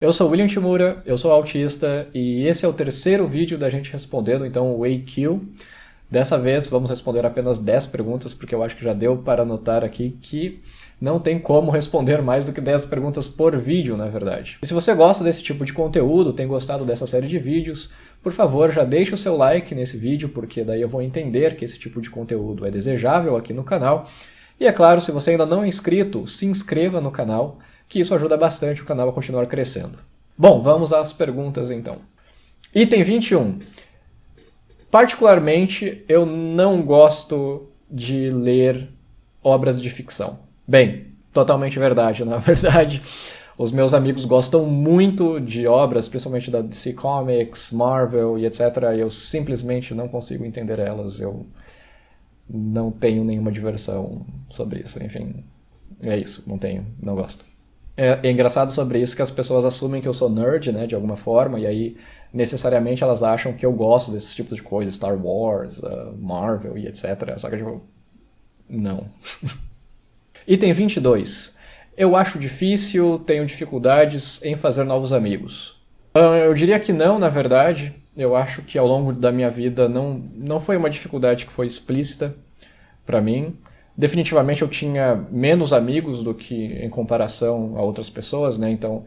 Eu sou o William Shimura, eu sou autista e esse é o terceiro vídeo da gente respondendo então o AQ. Dessa vez vamos responder apenas 10 perguntas porque eu acho que já deu para notar aqui que não tem como responder mais do que 10 perguntas por vídeo, na verdade. E se você gosta desse tipo de conteúdo, tem gostado dessa série de vídeos, por favor, já deixe o seu like nesse vídeo, porque daí eu vou entender que esse tipo de conteúdo é desejável aqui no canal. E é claro, se você ainda não é inscrito, se inscreva no canal, que isso ajuda bastante o canal a continuar crescendo. Bom, vamos às perguntas então. Item 21. Particularmente, eu não gosto de ler obras de ficção. Bem, totalmente verdade. Na verdade, os meus amigos gostam muito de obras, principalmente da DC Comics, Marvel e etc. E eu simplesmente não consigo entender elas. Eu não tenho nenhuma diversão sobre isso. Enfim, é isso. Não gosto. É engraçado sobre isso que as pessoas assumem que eu sou nerd, né, de alguma forma, e aí necessariamente elas acham que eu gosto desses tipos de coisas, Star Wars, Marvel e etc. Só que tipo, não. Item 22. Eu acho difícil, tenho dificuldades em fazer novos amigos. Eu diria que não, na verdade. Eu acho que ao longo da minha vida não foi uma dificuldade que foi explícita para mim. Definitivamente eu tinha menos amigos do que em comparação a outras pessoas, né? Então,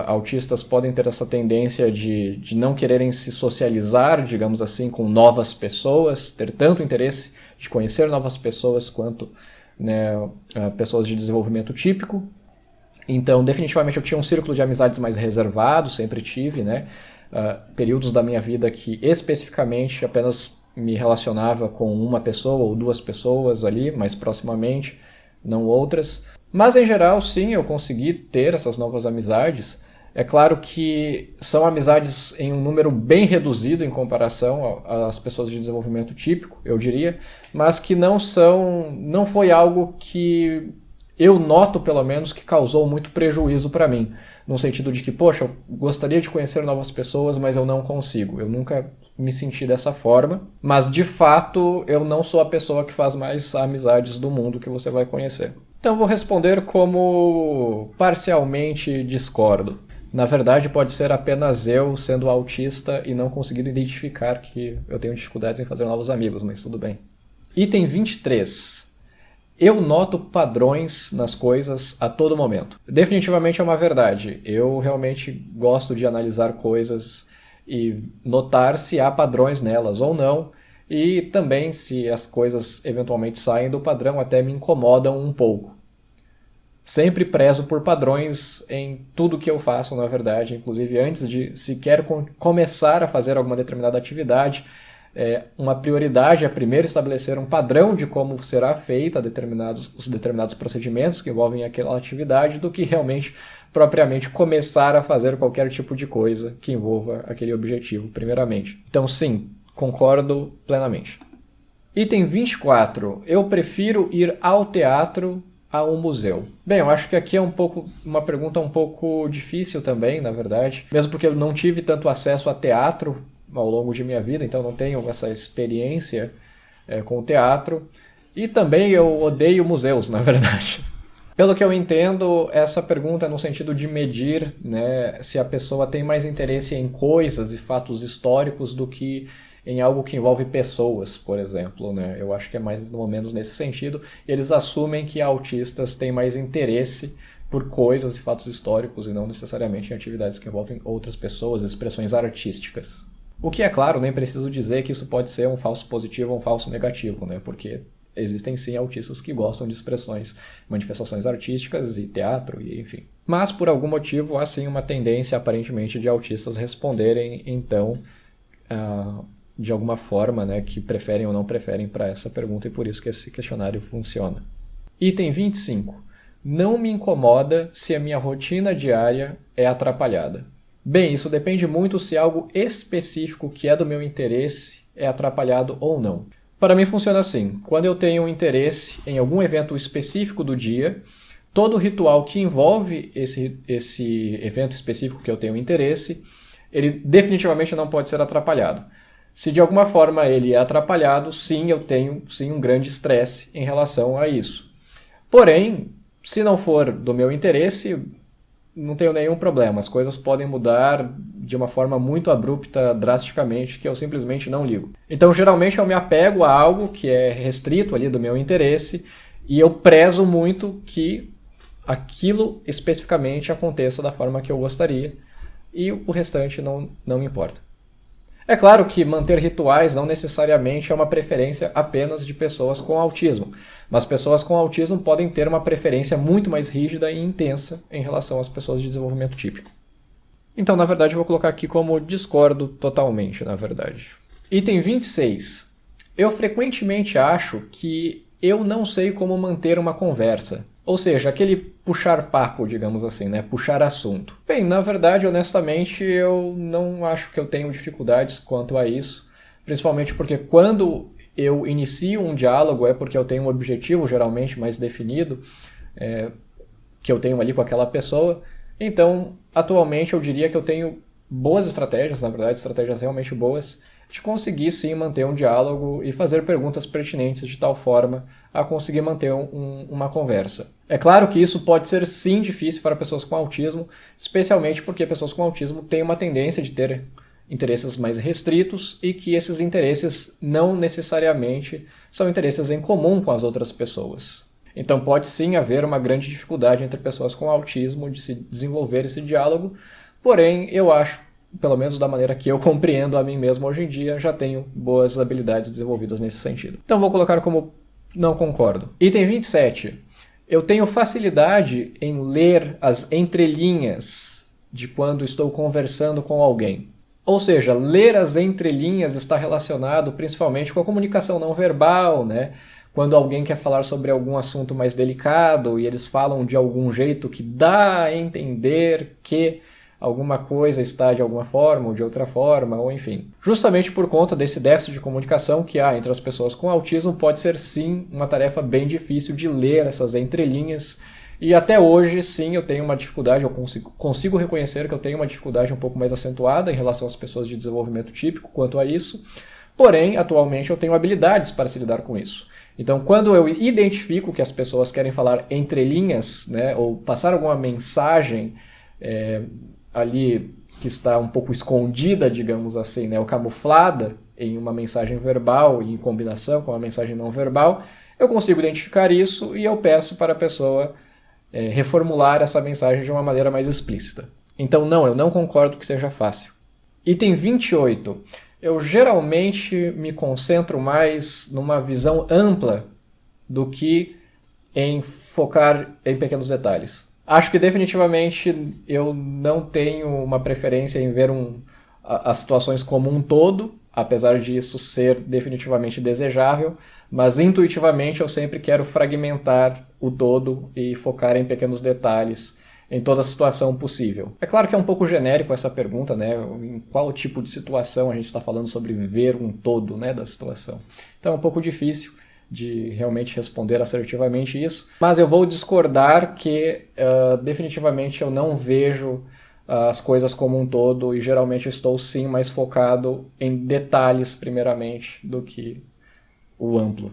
autistas podem ter essa tendência de não quererem se socializar, digamos assim, com novas pessoas, ter tanto interesse de conhecer novas pessoas quanto, né, pessoas de desenvolvimento típico. Então, definitivamente eu tinha um círculo de amizades mais reservado, sempre tive, né? Períodos da minha vida que especificamente apenas me relacionava com uma pessoa ou duas pessoas ali, mais proximamente, não outras. Mas, em geral, sim, eu consegui ter essas novas amizades. É claro que são amizades em um número bem reduzido em comparação às pessoas de desenvolvimento típico, eu diria, mas que não foi algo que eu noto, pelo menos, que causou muito prejuízo para mim. No sentido de que, poxa, eu gostaria de conhecer novas pessoas, mas eu não consigo. Eu nunca me senti dessa forma. Mas, de fato, eu não sou a pessoa que faz mais amizades do mundo que você vai conhecer. Então, vou responder como parcialmente discordo. Na verdade, pode ser apenas eu sendo autista e não conseguindo identificar que eu tenho dificuldades em fazer novos amigos, mas tudo bem. Item 23. Eu noto padrões nas coisas a todo momento. Definitivamente é uma verdade. Eu realmente gosto de analisar coisas e notar se há padrões nelas ou não. E também se as coisas eventualmente saem do padrão, até me incomodam um pouco. Sempre prezo por padrões em tudo que eu faço, na verdade. Inclusive, antes de sequer começar a fazer alguma determinada atividade, uma prioridade é primeiro estabelecer um padrão de como será feita os determinados procedimentos que envolvem aquela atividade do que realmente, propriamente, começar a fazer qualquer tipo de coisa que envolva aquele objetivo, primeiramente. Então, sim, concordo plenamente. Item 24. Eu prefiro ir ao teatro a um museu. Bem, eu acho que aqui é uma pergunta um pouco difícil também, na verdade, mesmo porque eu não tive tanto acesso a teatro ao longo de minha vida, então não tenho essa experiência com o teatro. E também eu odeio museus, na verdade. Pelo que eu entendo, essa pergunta é no sentido de medir, né, se a pessoa tem mais interesse em coisas e fatos históricos do que em algo que envolve pessoas, por exemplo, né? Eu acho que é mais ou menos nesse sentido. Eles assumem que autistas têm mais interesse por coisas e fatos históricos e não necessariamente em atividades que envolvem outras pessoas, expressões artísticas. O que é claro, nem preciso dizer que isso pode ser um falso positivo ou um falso negativo, né? Porque existem sim autistas que gostam de expressões, manifestações artísticas e teatro, e enfim. Mas por algum motivo há sim uma tendência aparentemente de autistas responderem então de alguma forma, né, que preferem ou não preferem para essa pergunta e por isso que esse questionário funciona. Item 25. Não me incomoda se a minha rotina diária é atrapalhada. Bem, isso depende muito se algo específico que é do meu interesse é atrapalhado ou não. Para mim funciona assim, quando eu tenho um interesse em algum evento específico do dia, todo ritual que envolve esse evento específico que eu tenho interesse, ele definitivamente não pode ser atrapalhado. Se de alguma forma ele é atrapalhado, sim, eu tenho sim um grande estresse em relação a isso. Porém, se não for do meu interesse, não tenho nenhum problema. As coisas podem mudar de uma forma muito abrupta, drasticamente, que eu simplesmente não ligo. Então, geralmente, eu me apego a algo que é restrito ali do meu interesse e eu prezo muito que aquilo especificamente aconteça da forma que eu gostaria e o restante não me importa. É claro que manter rituais não necessariamente é uma preferência apenas de pessoas com autismo, mas pessoas com autismo podem ter uma preferência muito mais rígida e intensa em relação às pessoas de desenvolvimento típico. Então, na verdade, eu vou colocar aqui como discordo totalmente, na verdade. Item 26. Eu frequentemente acho que eu não sei como manter uma conversa. Ou seja, aquele puxar papo, digamos assim, né? Puxar assunto. Bem, na verdade, honestamente, eu não acho que eu tenho dificuldades quanto a isso, principalmente porque quando eu inicio um diálogo é porque eu tenho um objetivo geralmente mais definido, que eu tenho ali com aquela pessoa. Então, atualmente, eu diria que eu tenho boas estratégias, na verdade, estratégias realmente boas, de conseguir sim manter um diálogo e fazer perguntas pertinentes de tal forma a conseguir manter uma conversa. É claro que isso pode ser sim difícil para pessoas com autismo, especialmente porque pessoas com autismo têm uma tendência de ter interesses mais restritos e que esses interesses não necessariamente são interesses em comum com as outras pessoas. Então pode sim haver uma grande dificuldade entre pessoas com autismo de se desenvolver esse diálogo, porém eu acho, pelo menos da maneira que eu compreendo a mim mesmo hoje em dia, já tenho boas habilidades desenvolvidas nesse sentido. Então vou colocar como não concordo. Item 27. Eu tenho facilidade em ler as entrelinhas de quando estou conversando com alguém. Ou seja, ler as entrelinhas está relacionado principalmente com a comunicação não verbal, né? Quando alguém quer falar sobre algum assunto mais delicado e eles falam de algum jeito que dá a entender que alguma coisa está de alguma forma ou de outra forma, ou enfim. Justamente por conta desse déficit de comunicação que há entre as pessoas com autismo, pode ser sim uma tarefa bem difícil de ler essas entrelinhas. E até hoje, sim, eu tenho uma dificuldade, eu consigo reconhecer que eu tenho uma dificuldade um pouco mais acentuada em relação às pessoas de desenvolvimento típico quanto a isso. Porém, atualmente eu tenho habilidades para se lidar com isso. Então, quando eu identifico que as pessoas querem falar entrelinhas, né, ou passar alguma mensagem ali que está um pouco escondida, digamos assim, né, ou camuflada em uma mensagem verbal e em combinação com uma mensagem não verbal, eu consigo identificar isso e eu peço para a pessoa reformular essa mensagem de uma maneira mais explícita. Então, não, eu não concordo que seja fácil. Item 28. Eu geralmente me concentro mais numa visão ampla do que em focar em pequenos detalhes. Acho que definitivamente eu não tenho uma preferência em ver as situações como um todo, apesar disso ser definitivamente desejável, mas intuitivamente eu sempre quero fragmentar o todo e focar em pequenos detalhes em toda a situação possível. É claro que é um pouco genérico essa pergunta, né? Em qual tipo de situação a gente está falando sobre ver um todo, né, da situação. Então é um pouco difícil de realmente responder assertivamente isso, mas eu vou discordar que definitivamente eu não vejo as coisas como um todo e geralmente eu estou sim mais focado em detalhes primeiramente do que o amplo.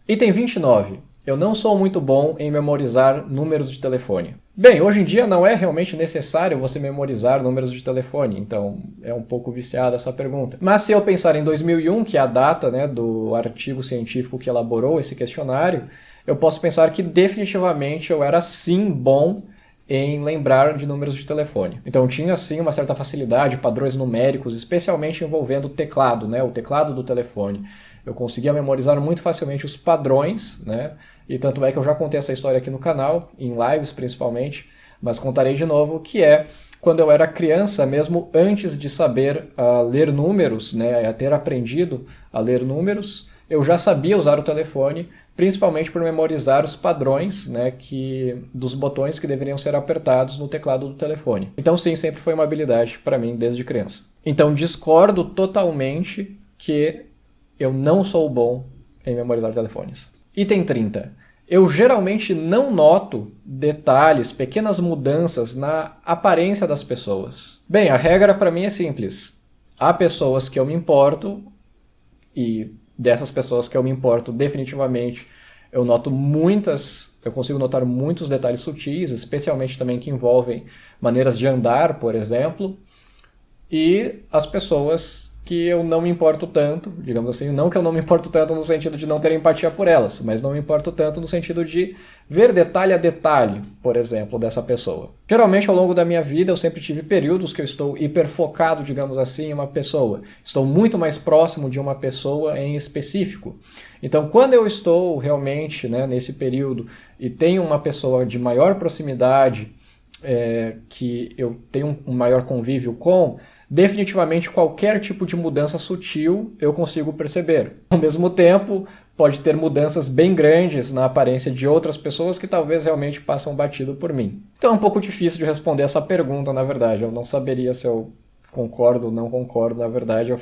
Item 29. Eu não sou muito bom em memorizar números de telefone. Bem, hoje em dia não é realmente necessário você memorizar números de telefone, então é um pouco viciada essa pergunta. Mas se eu pensar em 2001, que é a data, né, do artigo científico que elaborou esse questionário, eu posso pensar que definitivamente eu era sim bom em lembrar de números de telefone. Então tinha sim uma certa facilidade, padrões numéricos, especialmente envolvendo o teclado, né, o teclado do telefone. Eu conseguia memorizar muito facilmente os padrões, né? E tanto é que eu já contei essa história aqui no canal, em lives principalmente, mas contarei de novo, que é quando eu era criança, mesmo antes de saber ler números, né, a ter aprendido a ler números, eu já sabia usar o telefone, principalmente por memorizar os padrões, né, dos botões que deveriam ser apertados no teclado do telefone. Então sim, sempre foi uma habilidade para mim desde criança. Então discordo totalmente que eu não sou bom em memorizar telefones. Item 30. Eu geralmente não noto detalhes, pequenas mudanças na aparência das pessoas. Bem, a regra para mim é simples. Há pessoas que eu me importo, e dessas pessoas que eu me importo definitivamente eu consigo notar muitos detalhes sutis, especialmente também que envolvem maneiras de andar, por exemplo, e as pessoas que eu não me importo tanto, digamos assim, não que eu não me importo tanto no sentido de não ter empatia por elas, mas não me importo tanto no sentido de ver detalhe a detalhe, por exemplo, dessa pessoa. Geralmente, ao longo da minha vida, eu sempre tive períodos que eu estou hiperfocado, digamos assim, em uma pessoa. Estou muito mais próximo de uma pessoa em específico. Então, quando eu estou realmente, né, nesse período e tenho uma pessoa de maior proximidade, que eu tenho um maior convívio com, definitivamente qualquer tipo de mudança sutil eu consigo perceber. Ao mesmo tempo, pode ter mudanças bem grandes na aparência de outras pessoas que talvez realmente passam batido por mim. Então é um pouco difícil de responder essa pergunta, na verdade. Eu não saberia se eu concordo ou não concordo, na verdade. Eu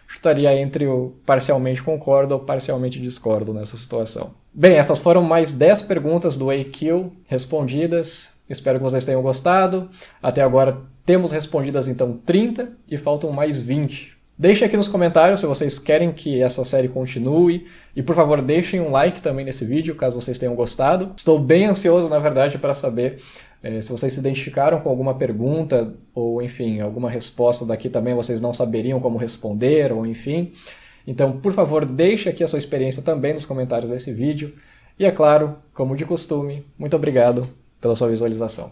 chutaria entre o parcialmente concordo ou parcialmente discordo nessa situação. Bem, essas foram mais 10 perguntas do AQ respondidas. Espero que vocês tenham gostado. Até agora temos respondidas então 30 e faltam mais 20. Deixem aqui nos comentários se vocês querem que essa série continue e, por favor, deixem um like também nesse vídeo, caso vocês tenham gostado. Estou bem ansioso, na verdade, para saber se vocês se identificaram com alguma pergunta ou, enfim, alguma resposta daqui também vocês não saberiam como responder ou, enfim. Então, por favor, deixe aqui a sua experiência também nos comentários desse vídeo. E, é claro, como de costume, muito obrigado pela sua visualização.